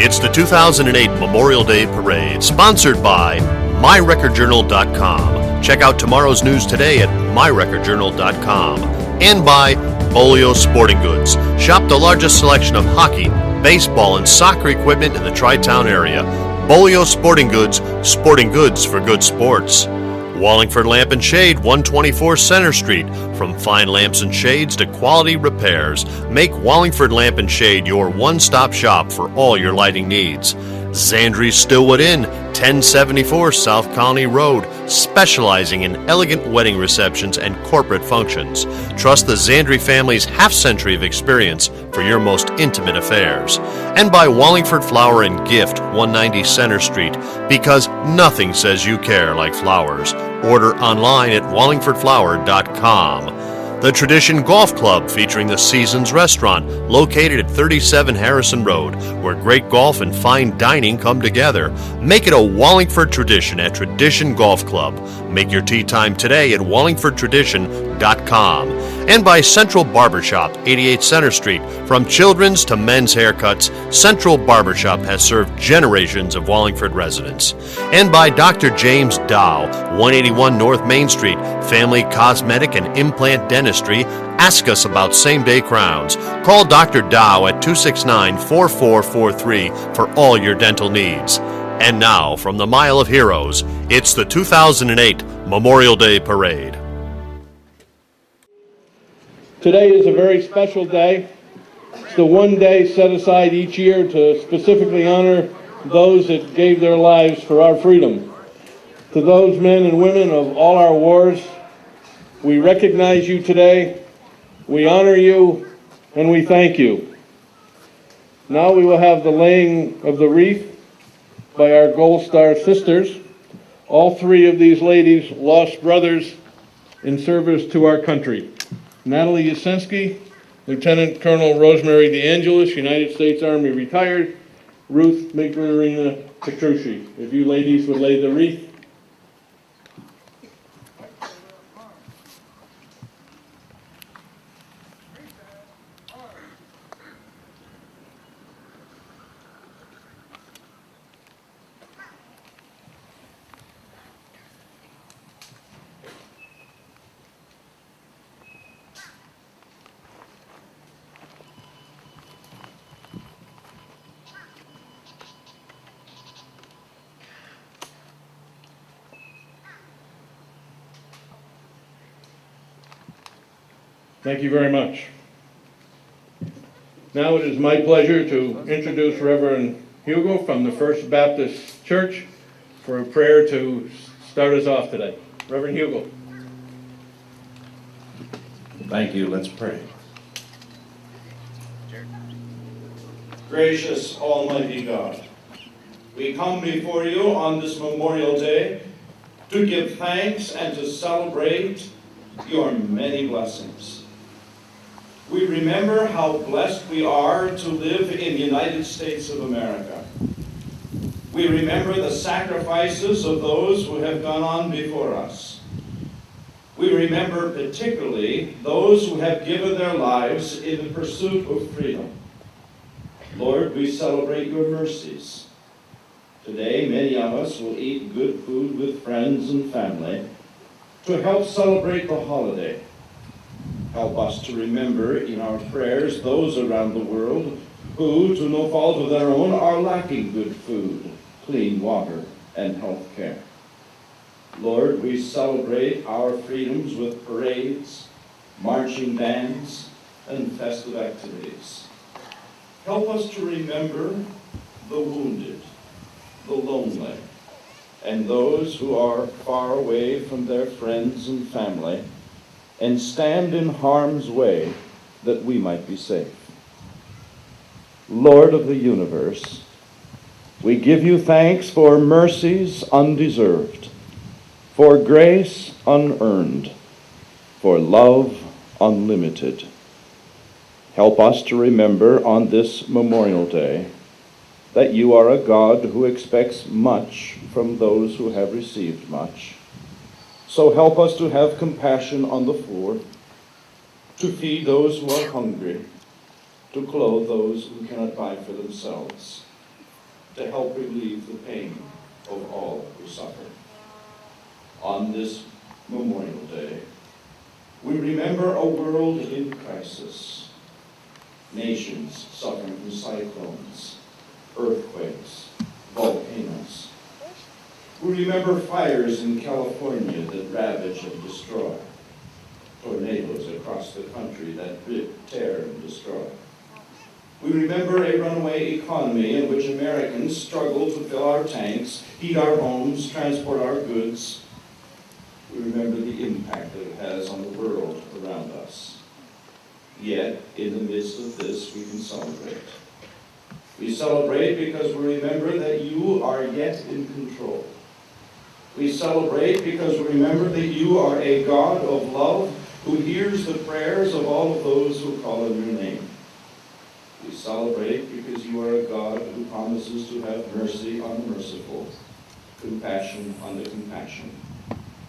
It's the 2008 Memorial Day Parade, sponsored by MyRecordJournal.com. Check out tomorrow's news today at MyRecordJournal.com. And by Bolio Sporting Goods. Shop the largest selection of hockey, baseball, and soccer equipment in the Tri-Town area. Bolio Sporting Goods for good sports. Wallingford Lamp and Shade, 124 Center Street. From fine lamps and shades to quality repairs, make Wallingford Lamp and Shade your one-stop shop for all your lighting needs. Zandri's Stillwood Inn, 1074 South Colony Road, specializing in elegant wedding receptions and corporate functions. Trust the Zandri family's half-century of experience for your most intimate affairs. And by Wallingford Flower and Gift, 190 Center Street, because nothing says you care like flowers. Order online at wallingfordflower.com. The Tradition Golf Club, featuring the Seasons Restaurant, located at 37 Harrison Road, where great golf and fine dining come together. Make it a Wallingford tradition at Tradition Golf Club. Make your tea time today at wallingfordtradition.com. And by Central Barbershop, 88 Center Street. From children's to men's haircuts, Central Barbershop has served generations of Wallingford residents. And by Dr. James Dow, 181 North Main Street. Family cosmetic and implant dentistry. Ask us about same-day crowns. Call Dr. Dow at 269-4443 for all your dental needs. And now, from the Mile of Heroes, it's the 2008 Memorial Day Parade. Today is a very special day. It's the one day set aside each year to specifically honor those that gave their lives for our freedom. To those men and women of all our wars, we recognize you today, we honor you, and we thank you. Now we will have the laying of the wreath by our Gold Star sisters. All three of these ladies lost brothers in service to our country. Natalie Yasinski, Lieutenant Colonel Rosemary DeAngelis, United States Army retired. Ruth Migdalena Petrucci. If you ladies would lay the wreath. Thank you very much. Now it is my pleasure to introduce Reverend Hugo from the First Baptist Church for a prayer to start us off today. Reverend Hugo. Thank you. Let's pray. Gracious Almighty God, we come before you on this Memorial Day to give thanks and to celebrate your many blessings. We remember how blessed we are to live in the United States of America. We remember the sacrifices of those who have gone on before us. We remember particularly those who have given their lives in the pursuit of freedom. Lord, we celebrate your mercies. Today, many of us will eat good food with friends and family to help celebrate the holiday. Help us to remember in our prayers those around the world who, to no fault of their own, are lacking good food, clean water, and health care. Lord, we celebrate our freedoms with parades, marching bands, and festive activities. Help us to remember the wounded, the lonely, and those who are far away from their friends and family, and stand in harm's way that we might be safe. Lord of the universe, we give you thanks for mercies undeserved, for grace unearned, for love unlimited. Help us to remember on this Memorial Day that you are a God who expects much from those who have received much. So help us to have compassion on the poor, to feed those who are hungry, to clothe those who cannot buy for themselves. to help relieve the pain of all who suffer. On this Memorial Day, we remember a world in crisis, nations suffering from cyclones, earthquakes, volcanoes. We remember fires in California that ravage and destroy, tornadoes across the country that rip, tear, and destroy. We remember a runaway economy in which Americans struggle to fill our tanks, heat our homes, transport our goods. We remember the impact that it has on the world around us. Yet, in the midst of this, we can celebrate. We celebrate because we remember that you are yet in control. We celebrate because we remember that you are a God of love who hears the prayers of all of those who call on your name. We celebrate because you are a God who promises to have mercy on the merciful, compassion on the compassionate,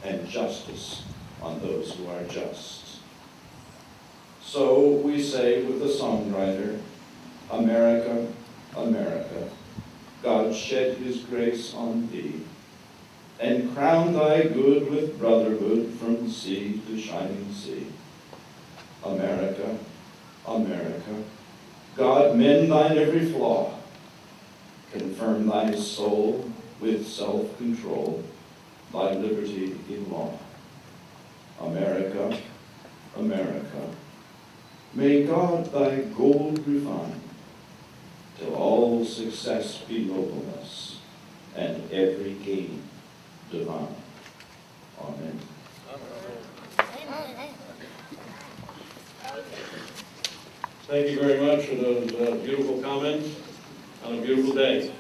and justice on those who are just. So we say with the songwriter, America, America, God shed his grace on thee, and crown thy good with brotherhood from sea to shining sea. America, America, God mend thine every flaw, confirm thy soul with self-control, thy liberty in law. America, America, may God thy gold refine, till all success be nobleness, and every gain divine. Amen. Thank you very much for those beautiful comments on a beautiful day.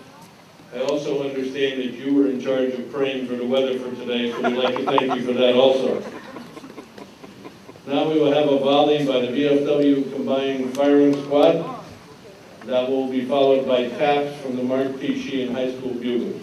I also understand that you were in charge of praying for the weather for today, so we'd like to thank you for that also. Now we will have a volley by the VFW Combined Firing Squad. That will be followed by taps from the Mark P. Sheehan High School Buglers.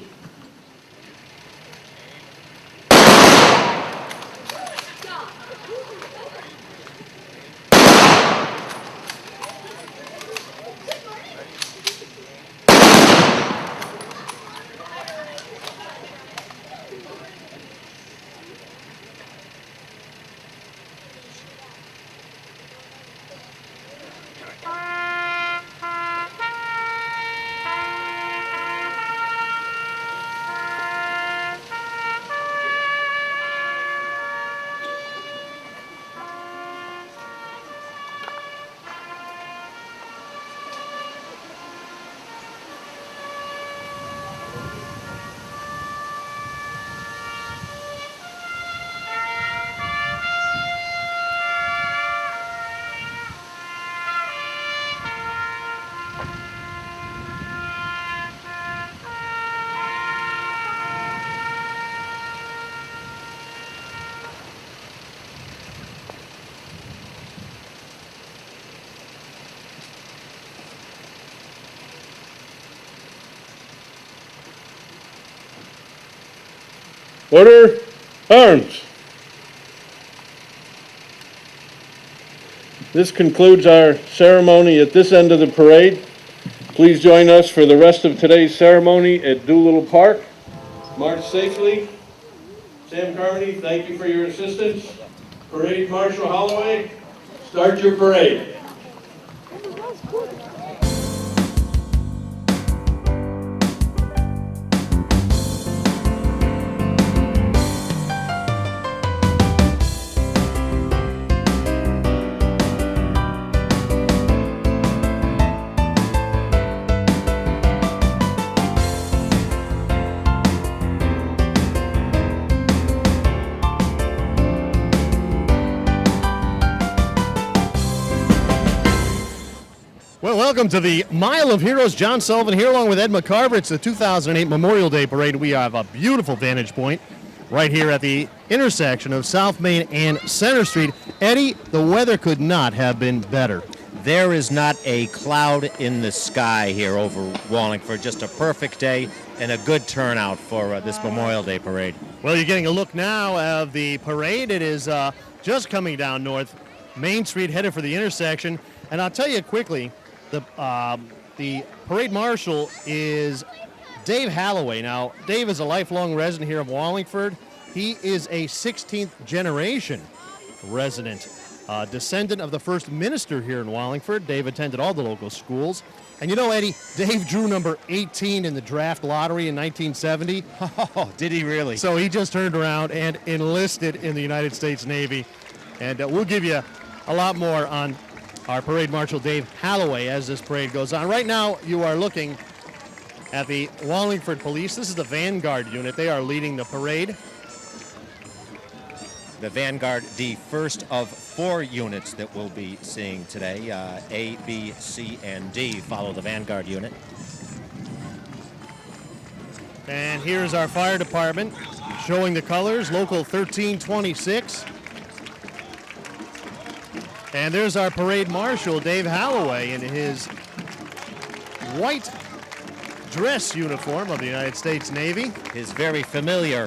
Order, arms. This concludes our ceremony at this end of the parade. Please join us for the rest of today's ceremony at Doolittle Park. March safely. Sam Carmody, thank you for your assistance. Parade Marshal Holloway, start your parade. Well, welcome to the Mile of Heroes. John Sullivan here along with Ed McCarver. It's the 2008 Memorial Day Parade. We have a beautiful vantage point right here at the intersection of South Main and Center Street. Eddie, the weather could not have been better. There is not a cloud in the sky here over Wallingford. Just a perfect day and a good turnout for this Memorial Day Parade. Well, you're getting a look now of the parade. It is just coming down North Main Street, headed for the intersection. And I'll tell you quickly, the parade marshal is Dave Halloway. Now, Dave is a lifelong resident here of Wallingford. He is a 16th generation resident, descendant of the first minister here in Wallingford. Dave attended all the local schools. And you know, Eddie, Dave drew number 18 in the draft lottery in 1970. Oh, did he really? So he just turned around and enlisted in the United States Navy. And we'll give you a lot more on our Parade Marshal Dave Halloway as this parade goes on. Right now, you are looking at the Wallingford Police. This is the Vanguard unit. They are leading the parade. The Vanguard, the first of 4 units that we'll be seeing today. A, B, C, and D follow the Vanguard unit. And here's our fire department showing the colors, Local 1326. And there's our parade marshal, Dave Halloway, in his white dress uniform of the United States Navy. His very familiar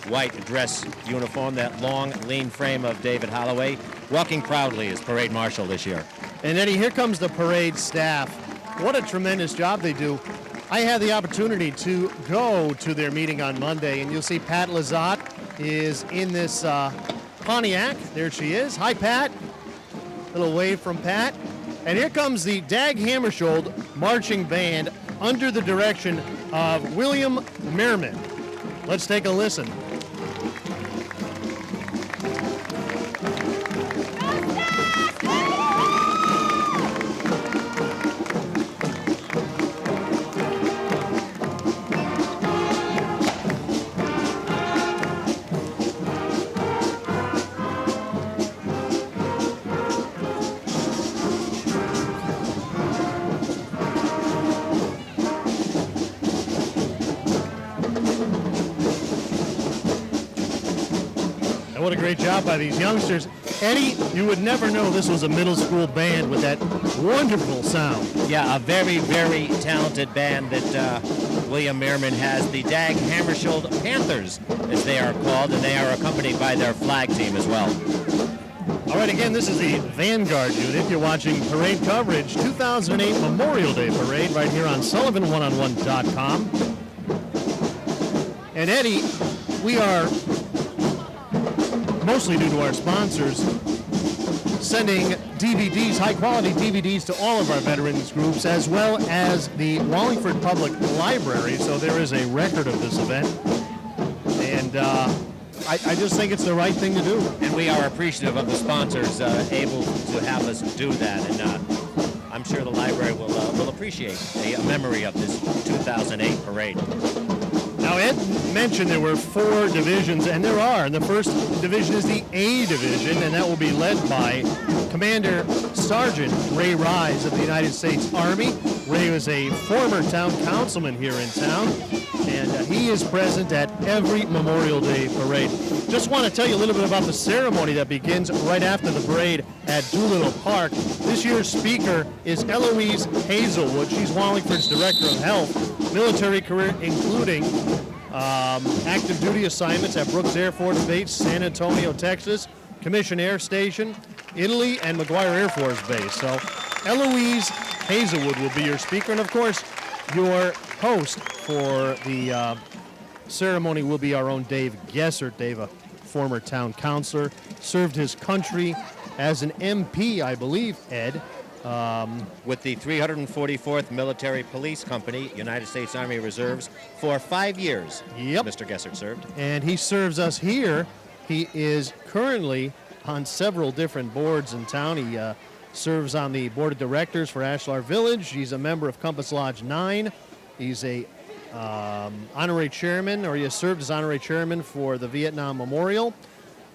white dress uniform, that long, lean frame of David Holloway, walking proudly as parade marshal this year. And Eddie, here comes the parade staff. What a tremendous job they do. I had the opportunity to go to their meeting on Monday, and you'll see Pat Lazat is in this Pontiac. There she is. Hi, Pat. Little wave from Pat. And here comes the Dag Hammarskjöld Marching Band under the direction of William Merriman. Let's take a listen. What a great job by these youngsters. Eddie, you would never know this was a middle school band with that wonderful sound. Yeah, a very, very talented band that William Merriman has. The Dag Hammarskjöld Panthers, as they are called, and they are accompanied by their flag team as well. All right, again, this is the Vanguard unit. You're watching parade coverage, 2008 Memorial Day Parade, right here on Sullivan1on1.com. And Eddie, we are, mostly due to our sponsors, sending DVDs, high-quality DVDs to all of our veterans groups, as well as the Wallingford Public Library, so there is a record of this event. And I just think it's the right thing to do. And we are appreciative of the sponsors able to have us do that, and I'm sure the library will appreciate a memory of this 2008 parade. Now, Ed mentioned there were 4 divisions, and there are. And the first division is the A Division, and that will be led by Commander Sergeant Ray Rise of the United States Army. Ray was a former town councilman here in town, and he is present at every Memorial Day parade. Just want to tell you a little bit about the ceremony that begins right after the parade at Dutton Park. This year's speaker is Eloise Hazelwood. She's Wallingford's Director of Health, military career including active duty assignments at Brooks Air Force Base, San Antonio, Texas, Commission Air Station, Italy, and McGuire Air Force Base. So Eloise Hazelwood will be your speaker, and of course your host for the ceremony will be our own Dave Gessert. Dave, a former town councilor, served his country as an MP, I believe, Ed. With the 344th Military Police Company, United States Army Reserves, for 5 years. Yep. Mr. Gessert served. And he serves us here. He is currently on several different boards in town. He serves on the board of directors for Ashlar Village. He's a member of Compass Lodge 9. He's a honorary chairman, or he has served as honorary chairman for the Vietnam Memorial.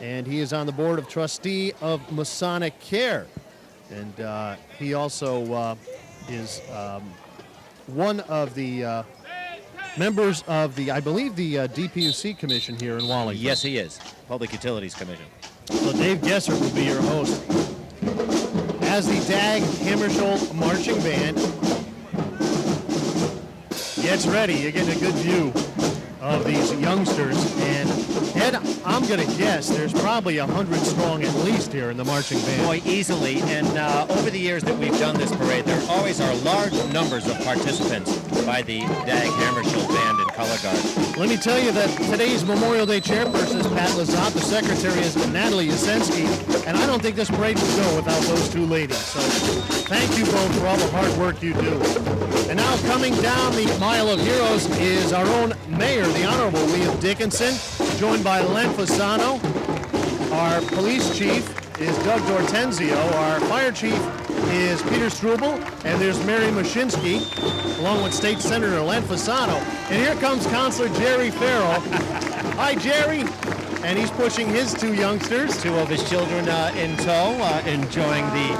And he is on the board of trustee of Masonic Care. And he also is one of the members of the, I believe, the DPUC Commission here in Wallingford. Yes, he is. Public Utilities Commission. So Dave Gessert will be your host. As the Dag Hammarskjöld Marching Band gets ready, you're getting a good view of these youngsters. And Ed, I'm going to guess there's probably 100 strong at least here in the marching band. Boy, easily. And over the years that we've done this parade, there always are large numbers of participants by the Dag Hammarskjöld Band in color guard. Let me tell you that today's Memorial Day chairperson is Pat Lazat. The secretary is Natalie Yasensky. And I don't think this parade would go without those two ladies. So thank you both for all the hard work you do. And now coming down the Mile of Heroes is our own mayor, the Honorable William Dickinson, joined by Len Fasano. Our police chief is Doug Dortenzio. Our fire chief is Peter Struble. And there's Mary Mashinsky, along with State Senator Len Fasano. And here comes Councilor Jerry Farrell. Hi, Jerry. And he's pushing his two youngsters. Two of his children in tow, enjoying the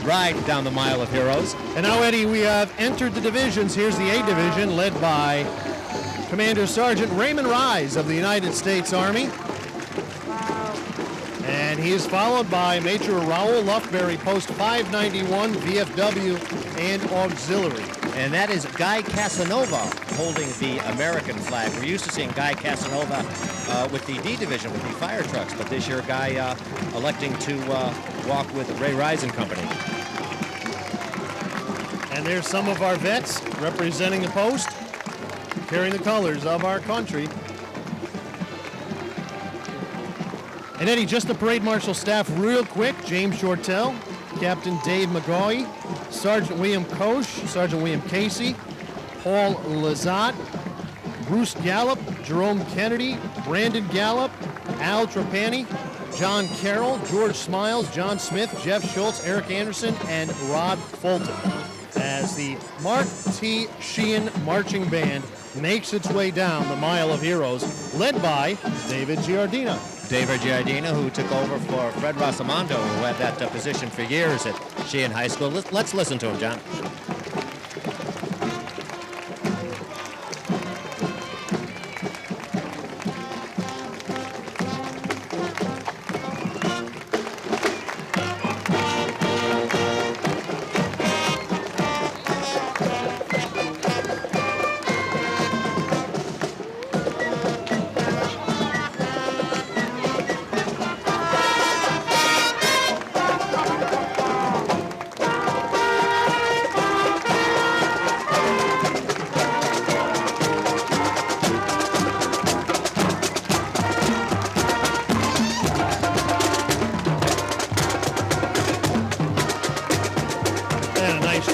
ride down the Mile of Heroes. And now, Eddie, we have entered the divisions. Here's the A Division, led by Commander Sergeant Raymond Rise of the United States Army. And he is followed by Major Raoul Luftberry, Post 591, VFW and Auxiliary. And that is Guy Casanova holding the American flag. We're used to seeing Guy Casanova with the D Division, with the fire trucks, but this year Guy electing to walk with Ray Rise and Company. And there's some of our vets representing the post, carrying the colors of our country. And Eddie, just the parade marshal staff real quick. James Shortell, Captain Dave McGaughy, Sergeant William Koch, Sergeant William Casey, Paul Lazat, Bruce Gallup, Jerome Kennedy, Brandon Gallup, Al Trapani, John Carroll, George Smiles, John Smith, Jeff Schultz, Eric Anderson, and Rod Fulton, as the Mark T. Sheehan Marching Band makes its way down the Mile of Heroes, led by David Giardina. David Giardina, who took over for Fred Rosamondo, who had that position for years at Sheehan High School. Let's listen to him, John.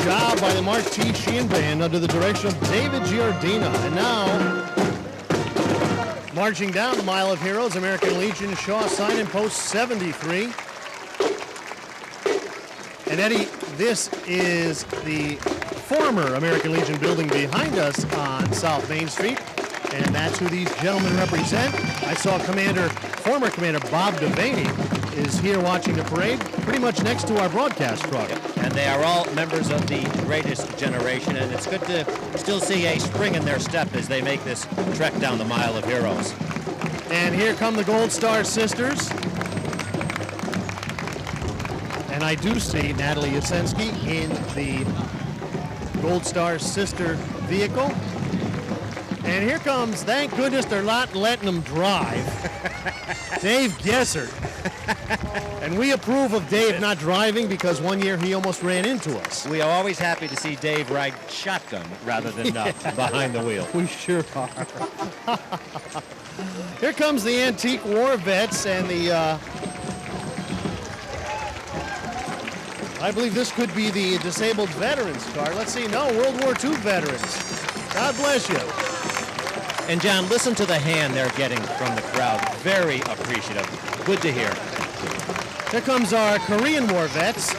Job by the Mark T. Sheehan Band under the direction of David Giardina. And now, marching down the Mile of Heroes, American Legion Shaw sign in Post 73. And Eddie, this is the former American Legion building behind us on South Main Street. And that's who these gentlemen represent. I saw former Commander Bob Devaney is here watching the parade, pretty much next to our broadcast truck. And they are all members of the greatest generation, and it's good to still see a spring in their step as they make this trek down the Mile of Heroes. And here come the Gold Star Sisters. And I do see Natalie Yasensky in the Gold Star Sister vehicle. And here comes, thank goodness they're not letting them drive, Dave Gessert. And we approve of Dave not driving because one year he almost ran into us. We are always happy to see Dave ride shotgun rather than behind the wheel. We sure are. Here comes the antique war vets and the, I believe this could be the disabled veterans car. Let's see, no, World War II veterans. God bless you. And John, listen to the hand they're getting from the crowd. Very appreciative. Good to hear. Here comes our Korean War vets.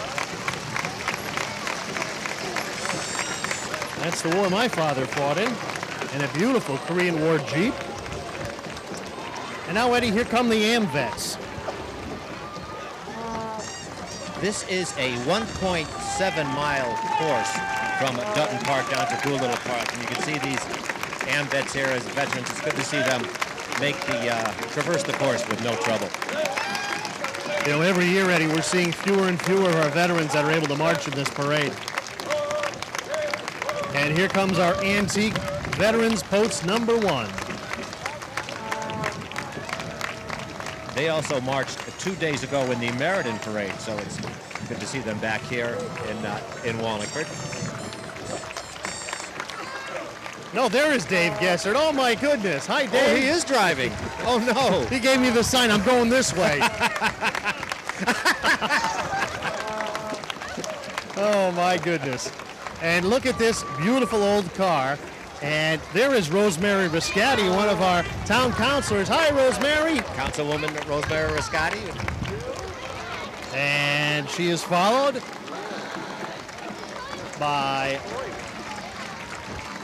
That's the war my father fought in a beautiful Korean War Jeep. And now, Eddie, here come the AMVETs. This is a 1.7-mile course from Dutton Park down to Doolittle Park. And you can see these AMVETs here as veterans. It's good to see them make traverse the course with no trouble. You know, every year, Eddie, we're seeing fewer and fewer of our veterans that are able to march in this parade. And here comes our antique Veterans Post number 1. They also marched 2 days ago in the Meriden Parade, so it's good to see them back here in Wallingford. No, there is Dave Gessert. Oh, my goodness. Hi, Dave. Oh, he is driving. Oh, no. He gave me the sign. I'm going this way. Oh, my goodness. And look at this beautiful old car. And there is Rosemary Riscati, one of our town councilors. Hi, Rosemary. Councilwoman Rosemary Riscati. And she is followed by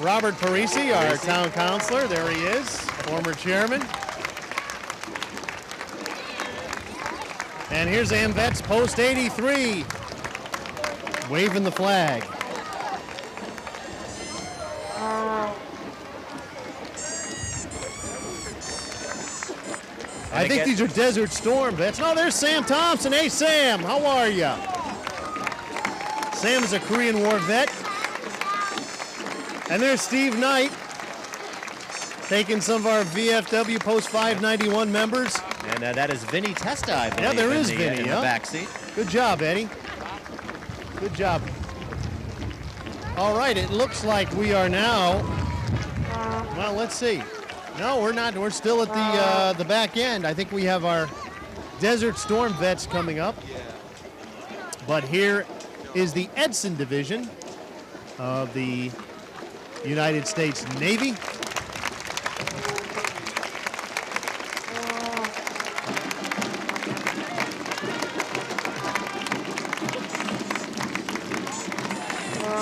Robert Parisi, our town councilor. There he is, former chairman. And here's AMVET's Post 83, waving the flag. I think these are Desert Storm vets. No, there's Sam Thompson. Hey, Sam, how are you? Sam is a Korean War vet. And there's Steve Knight, taking some of our VFW Post 591 members. And that is Vinny Testa, I believe. Yeah, there is Vinny, in the back seat. Good job, Eddie. Good job. All right, it looks like we are now, well, let's see. No, we're not. We're still at the back end. I think we have our Desert Storm vets coming up. But here is the Edson Division of the United States Navy.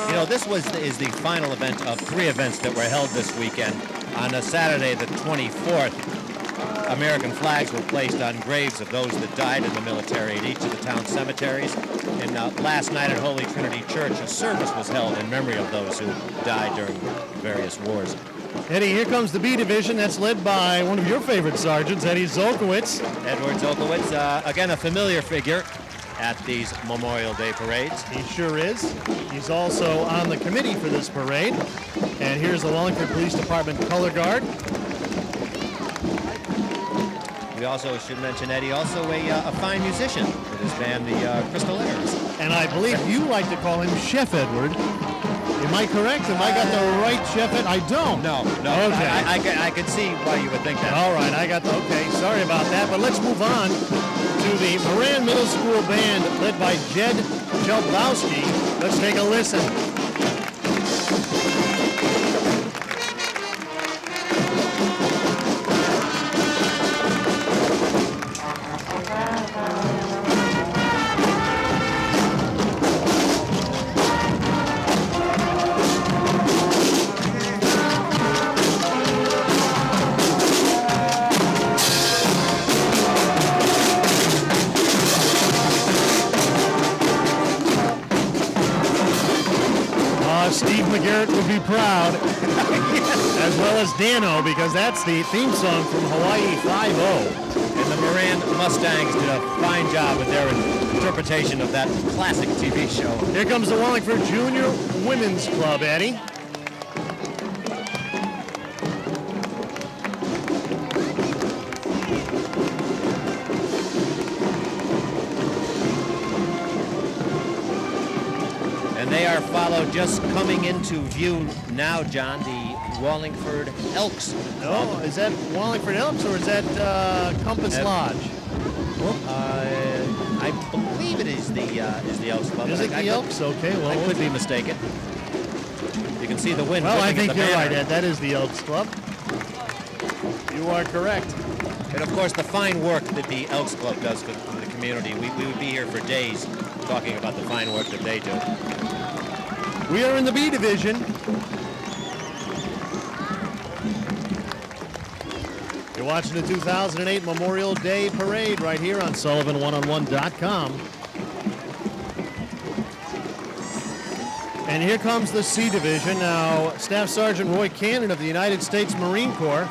You know, this is the final event of 3 events that were held this weekend. On a Saturday, the 24th, American flags were placed on graves of those that died in the military at each of the town cemeteries. And last night at Holy Trinity Church, a service was held in memory of those who died during various wars. Eddie, here comes the B Division. That's led by one of your favorite sergeants, Eddie Zolkowitz. Edward Zolkowitz, again, a familiar figure at these Memorial Day parades. He sure is. He's also on the committee for this parade. And here's the Wallingford Police Department Color Guard. We also should mention Eddie, also a fine musician with his band, the Crystal Airs. And I believe you like to call him Chef Edward. Am I correct? Have I got the right Chef Ed? I don't. No. Okay. I could see why you would think that. All right, okay, sorry about that. But let's move on to the Moran Middle School Band led by Jed Chelbowski. Let's take a listen. Steve McGarrett would be proud, as well as Dano, because that's the theme song from Hawaii 5-0. And the Moran Mustangs did a fine job with their interpretation of that classic TV show. Here comes the Wallingford Junior Women's Club, Eddie. They are followed, just coming into view now, John, the Wallingford Elks. Oh, is that Wallingford Elks or is that Compass Lodge? I believe it is the Elks Club. Is it the Elks? Okay, well, I could be mistaken. You can see the wind. Well, I think you're right, Ed. That is the Elks Club. You are correct. And of course, the fine work that the Elks Club does for the community. We would be here for days talking about the fine work that they do. We are in the B Division. You're watching the 2008 Memorial Day Parade right here on Sullivan1on1.com. And here comes the C Division. Now, Staff Sergeant Roy Cannon of the United States Marine Corps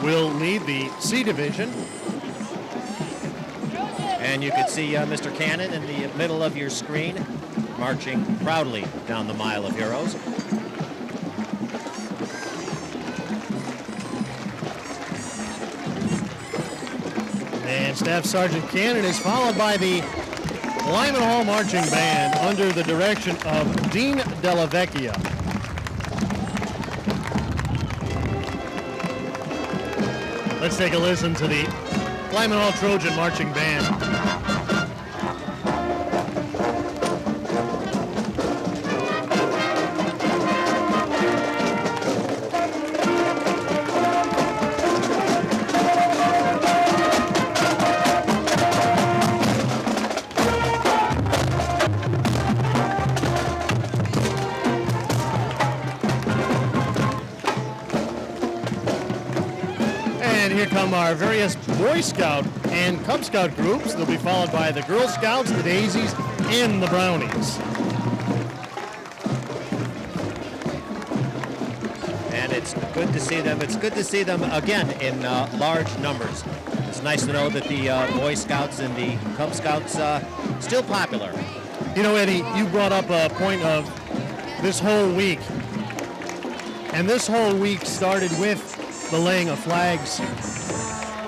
will lead the C Division. And you can see Mr. Cannon in the middle of your screen, marching proudly down the Mile of Heroes. And And Staff Sergeant Cannon is followed by the Lyman Hall Marching Band under the direction of Dean Della Vecchia. Let's take a listen to the Lyman Hall Trojan Marching Band. Here come our various Boy Scout and Cub Scout groups. They'll be followed by the Girl Scouts, the Daisies, and the Brownies. And it's good to see them. It's good to see them again in large numbers. It's nice to know that the Boy Scouts and the Cub Scouts still popular. You know, Eddie, you brought up a point of this whole week. And this whole week started with the laying of flags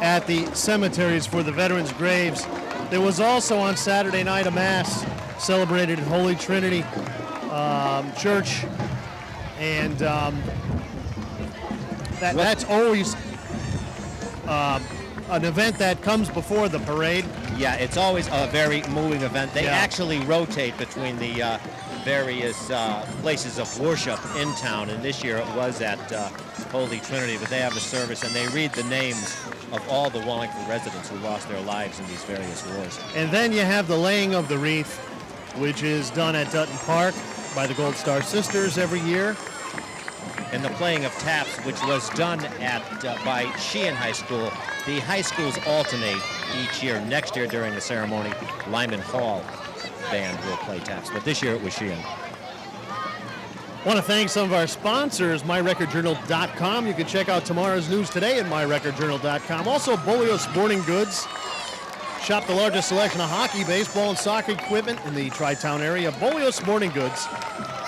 at the cemeteries for the veterans' graves. There was also on Saturday night a mass celebrated at Holy Trinity Church, and that's always an event that comes before the parade. Yeah, it's always a very moving event. They actually rotate between the various places of worship in town, and this year it was at Holy Trinity, but they have a service and they read the names of all the Wallingford residents who lost their lives in these various wars. And then you have the laying of the wreath, which is done at Dutton Park by the Gold Star Sisters every year. And the playing of taps, which was done at by Sheehan High School. The high schools alternate each year. Next year during the ceremony, Lyman Hall band will play taps, but this year it was Sheehan. I want to thank some of our sponsors, MyRecordJournal.com. You can check out tomorrow's news today at MyRecordJournal.com. Also, Bolio Sporting Goods. Shop the largest selection of hockey, baseball, and soccer equipment in the Tri-Town area. Bolio Sporting Goods.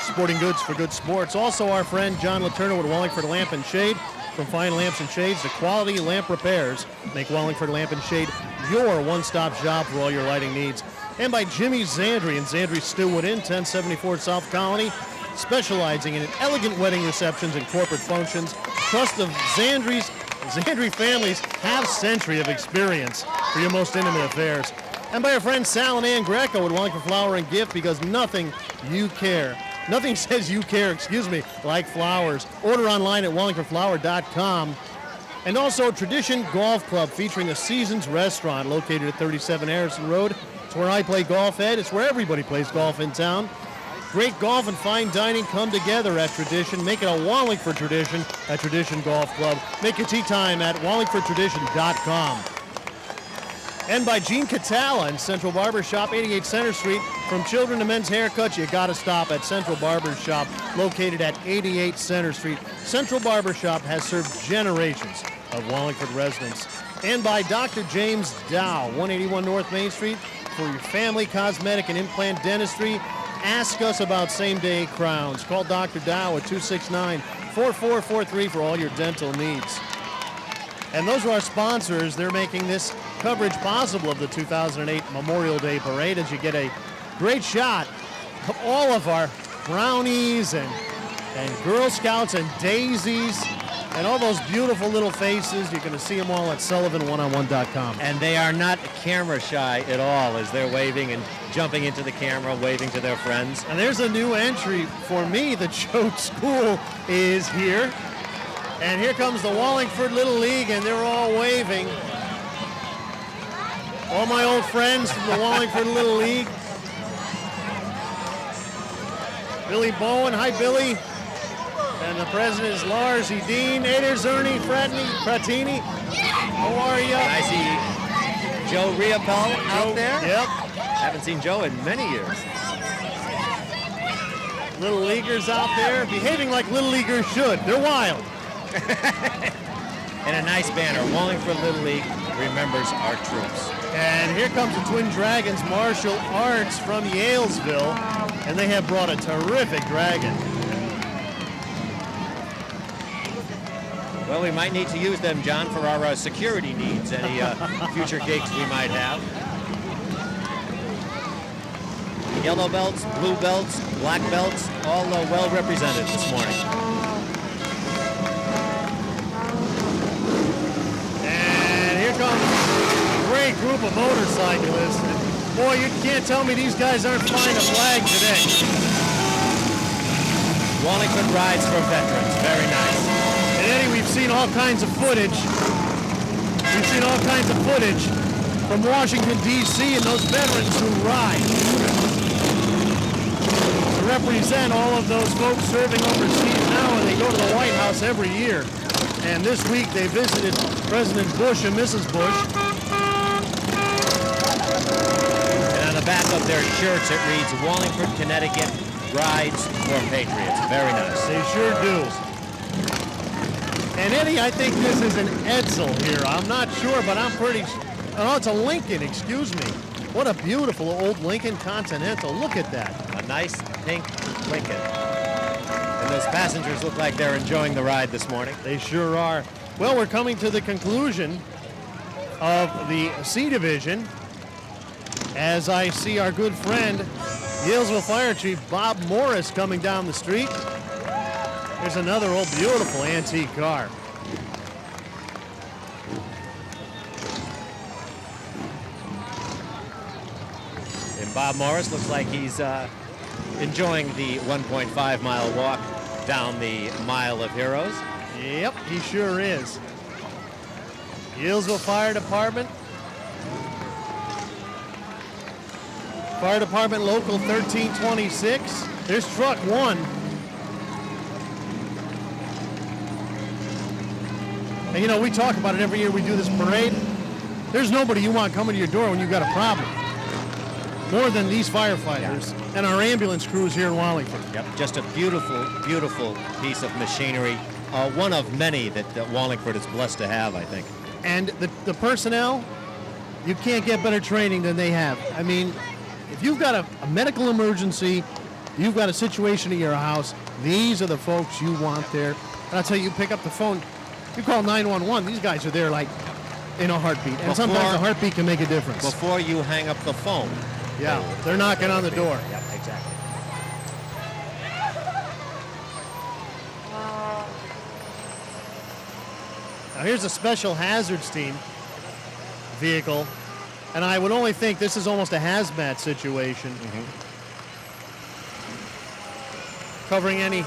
Sporting goods for good sports. Also, our friend John Letourneau with Wallingford Lamp and Shade. From fine lamps and shades to quality lamp repairs, make Wallingford Lamp and Shade your one-stop shop for all your lighting needs. And by Jimmy Zandri and Zandri Stillwood Inn, 1074 South Colony, specializing in elegant wedding receptions and corporate functions. Trust of Zandri families, half-century of experience for your most intimate affairs. And by our friend Sal and Ann Greco at Wallingford Flower and Gift, because nothing says you care, like flowers. Order online at wallingfordflower.com. And also Tradition Golf Club, featuring a Seasons restaurant located at 37 Harrison Road. It's where I play golf, Ed. It's where everybody plays golf in town. Great golf and fine dining come together at Tradition. Make it a Wallingford tradition at Tradition Golf Club. Make your tea time at wallingfordtradition.com. And by Gene Catala in Central Barber Shop, 88 Center Street. From children to men's haircuts, you got to stop at Central Barber Shop, located at 88 Center Street. Central Barber Shop has served generations of Wallingford residents. And by Dr. James Dow, 181 North Main Street. For your family, cosmetic, and implant dentistry, ask us about same-day crowns. Call Dr. Dow at 269-4443 for all your dental needs. And those are our sponsors. They're making this coverage possible of the 2008 Memorial Day Parade, as you get a great shot of all of our Brownies and Girl Scouts and Daisies and all those beautiful little faces. You're going to see them all at Sullivan1on1.com. And they are not camera shy at all as they're waving and jumping into the camera, waving to their friends. And there's a new entry for me. The Choate School is here. And here comes the Wallingford Little League, and they're all waving. All my old friends from the Wallingford Little League. Billy Bowen, hi Billy. And the president is Lars Edine. Hey, there's Ernie Pratini. How are you? I see Joe Riopel out there. Yep. Haven't seen Joe in many years. Little leaguers out there, behaving like little leaguers should. They're wild. And a nice banner. Wallingford Little League remembers our troops. And here comes the Twin Dragons Martial Arts from Yalesville, and they have brought a terrific dragon. Well, we might need to use them, John, for our security needs, any future gigs we might have. Yellow belts, blue belts, black belts, all well represented this morning. And here comes a great group of motorcyclists. And boy, you can't tell me these guys aren't flying a flag today. Wallingford rides for veterans, very nice. And Eddie, we've seen all kinds of footage. We've seen all kinds of footage from Washington, D.C. and those veterans who ride to represent all of those folks serving overseas now, and they go to the White House every year. And this week they visited President Bush and Mrs. Bush. And on the back of their shirts it reads, Wallingford, Connecticut rides for patriots. Very nice. They sure do. And Eddie, I think this is an Edsel here. I'm not sure, but I'm pretty oh, it's a Lincoln, excuse me. What a beautiful old Lincoln Continental. Look at that. A nice pink Lincoln. And those passengers look like they're enjoying the ride this morning. They sure are. Well, we're coming to the conclusion of the C Division as I see our good friend, Yalesville Fire Chief Bob Morris, coming down the street. There's another old beautiful antique car. And Bob Morris looks like he's enjoying the 1.5 mile walk down the Mile of Heroes. Yep, he sure is. Yalesville Fire Department. Fire Department Local 1326. There's truck 1. And you know, we talk about it every year we do this parade. There's nobody you want coming to your door when you've got a problem. More than these firefighters and our ambulance crews here in Wallingford. Yep, just a beautiful, beautiful piece of machinery. One of many that Wallingford is blessed to have, I think. And the personnel, you can't get better training than they have. I mean, if you've got a medical emergency, you've got a situation at your house, these are the folks you want there. And I'll tell you, you pick up the phone, you call 911, these guys are there like in a heartbeat. And sometimes a heartbeat can make a difference. Before you hang up the phone. Yeah, they're knocking on the door. Yep, exactly. Now here's a special hazards team vehicle, and I would only think this is almost a hazmat situation. Covering any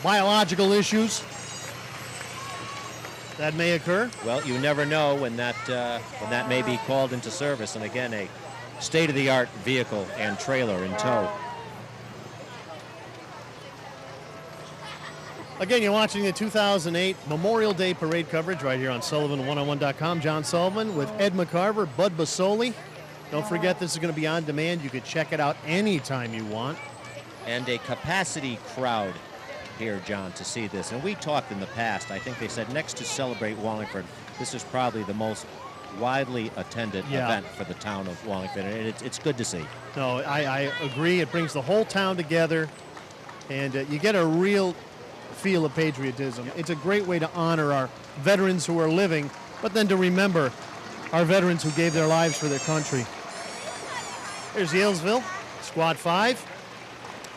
biological issues that may occur. Well, you never know when that may be called into service, and again, a state-of-the-art vehicle and trailer in tow. Again, you're watching the 2008 Memorial Day Parade coverage right here on Sullivan101.com. John Sullivan with Ed McCarver, Bud Basoli. Don't forget, this is going to be on demand. You could check it out anytime you want. And a capacity crowd here, John, to see this. And we talked in the past, I think they said next to Celebrate Wallingford, this is probably the most widely attended event for the town of Wallingford, and it's good to see. No, I agree. It brings the whole town together, and you get a real feel of patriotism. It's a great way to honor our veterans who are living, but then to remember our veterans who gave their lives for their country. There's Yalesville, Squad 5.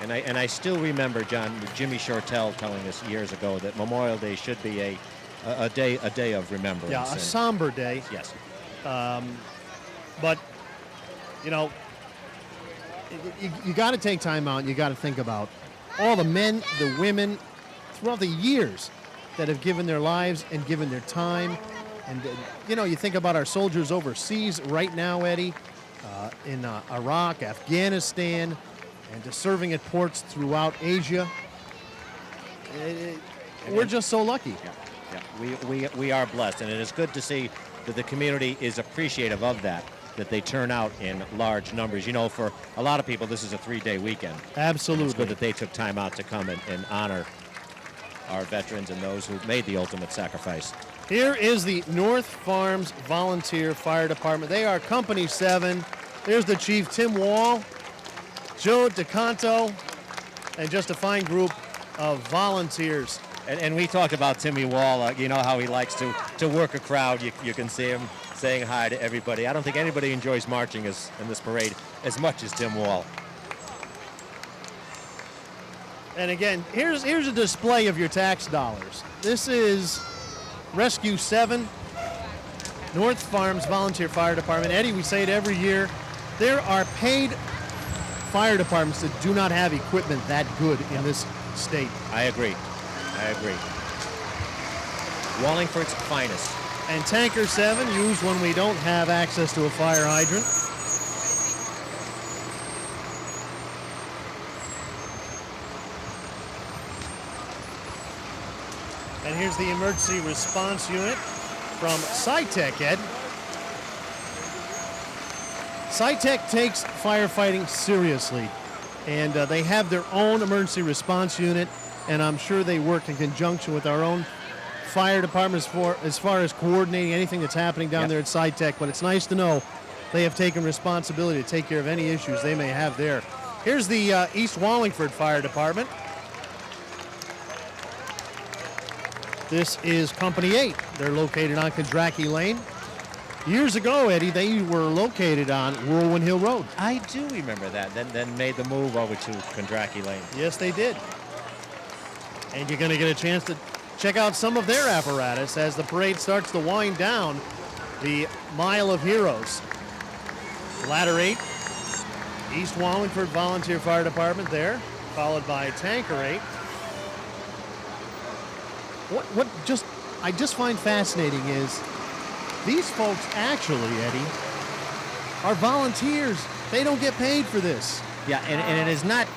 And I still remember, John, Jimmy Shortell telling us years ago that Memorial Day should be a day of remembrance. Yeah, a somber day. Yes. But, you know, you got to take time out. You got to think about all the men, the women, throughout the years that have given their lives and given their time. And, you know, you think about our soldiers overseas right now, Eddie, in Iraq, Afghanistan, and to serving at ports throughout Asia. We're just so lucky. Yeah. We are blessed, and it is good to see that the community is appreciative of that they turn out in large numbers. You know, for a lot of people, this is a 3-day weekend. Absolutely. And it's good that they took time out to come and honor our veterans and those who made the ultimate sacrifice. Here is the North Farms Volunteer Fire Department. They are Company 7. There's the Chief, Tim Wall, Joe DeCanto, and just a fine group of volunteers. And we talked about Timmy Wall, you know how he likes to work a crowd. You can see him saying hi to everybody. I don't think anybody enjoys marching in this parade as much as Tim Wall. And again, here's a display of your tax dollars. This is Rescue 7, North Farms Volunteer Fire Department. Eddie, we say it every year. There are paid fire departments that do not have equipment that good in this state. I agree. Wallingford's finest. And Tanker 7 used when we don't have access to a fire hydrant. And here's the emergency response unit from SciTech, Ed. SciTech takes firefighting seriously, and they have their own emergency response unit, and I'm sure they work in conjunction with our own fire departments as far as coordinating anything that's happening down there at SciTech. But it's nice to know they have taken responsibility to take care of any issues they may have there. Here's the East Wallingford Fire Department. This is Company 8. They're located on Kondraki Lane. Years ago, Eddie, they were located on Whirlwind Hill Road. I do remember that. Then made the move over to Kondraki Lane. Yes, they did. And you're going to get a chance to check out some of their apparatus as the parade starts to wind down the Mile of Heroes. Ladder 8, East Wallingford Volunteer Fire Department there, followed by Tanker 8. What I just find fascinating is these folks actually, Eddie, are volunteers. They don't get paid for this. Yeah, and it is not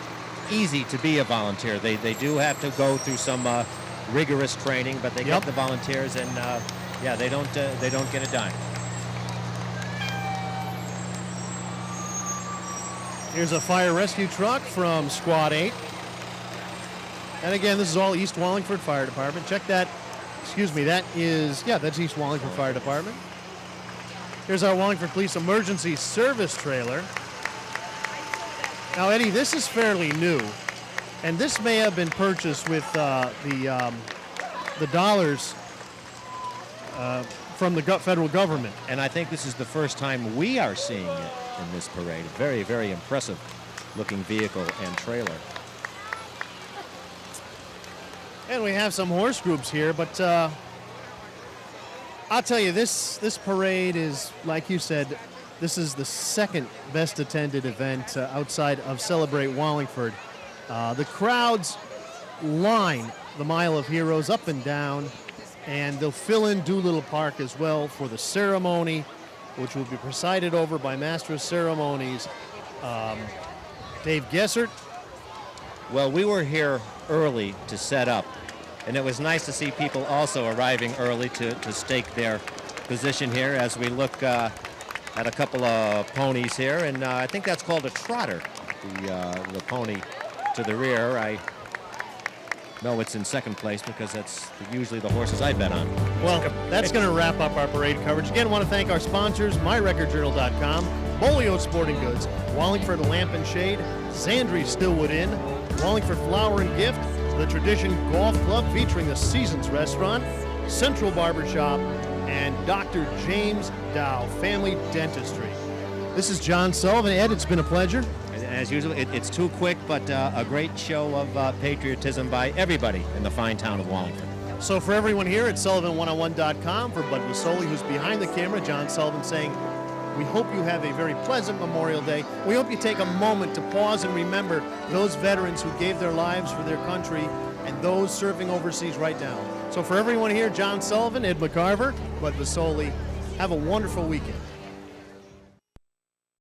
easy to be a volunteer. They do have to go through some rigorous training, but they get the volunteers, and they don't get a dime. Here's a fire rescue truck from Squad 8. And again, this is all East Wallingford Fire Department. Check that. Excuse me, that's East Wallingford Fire Department. Here's our Wallingford Police Emergency Service trailer. Now, Eddie, this is fairly new, and this may have been purchased with the dollars from the federal government. And I think this is the first time we are seeing it in this parade. Very, very impressive looking vehicle and trailer. And we have some horse groups here, but I'll tell you, this parade is, like you said, this is the second best attended event outside of Celebrate Wallingford. The crowds line the Mile of Heroes up and down, and they'll fill in Doolittle Park as well for the ceremony, which will be presided over by Master of Ceremonies, Dave Gessert. Well, we were here early to set up, and it was nice to see people also arriving early to stake their position here as we look at a couple of ponies here, and I think that's called a trotter, the pony to the rear. I know it's in second place because that's usually the horses I bet on. Well, that's going to wrap up our parade coverage. Again, I want to thank our sponsors, MyRecordJournal.com, Bolio Sporting Goods, Wallingford Lamp and Shade, Zandri Stillwood Inn, Wallingford Flower and Gift, the Tradition Golf Club featuring the Seasons Restaurant, Central Barbershop, and Dr. James Dow Family Dentistry. This is John Sullivan. Ed, it's been a pleasure. And as usual, it's too quick, but a great show of patriotism by everybody in the fine town of Wallingford. So for everyone here at Sullivan101.com, for Bud Vasoli, who's behind the camera, John Sullivan saying, we hope you have a very pleasant Memorial Day. We hope you take a moment to pause and remember those veterans who gave their lives for their country and those serving overseas right now. So for everyone here, John Sullivan, Ed McCarver, Bud Vasoli, have a wonderful weekend.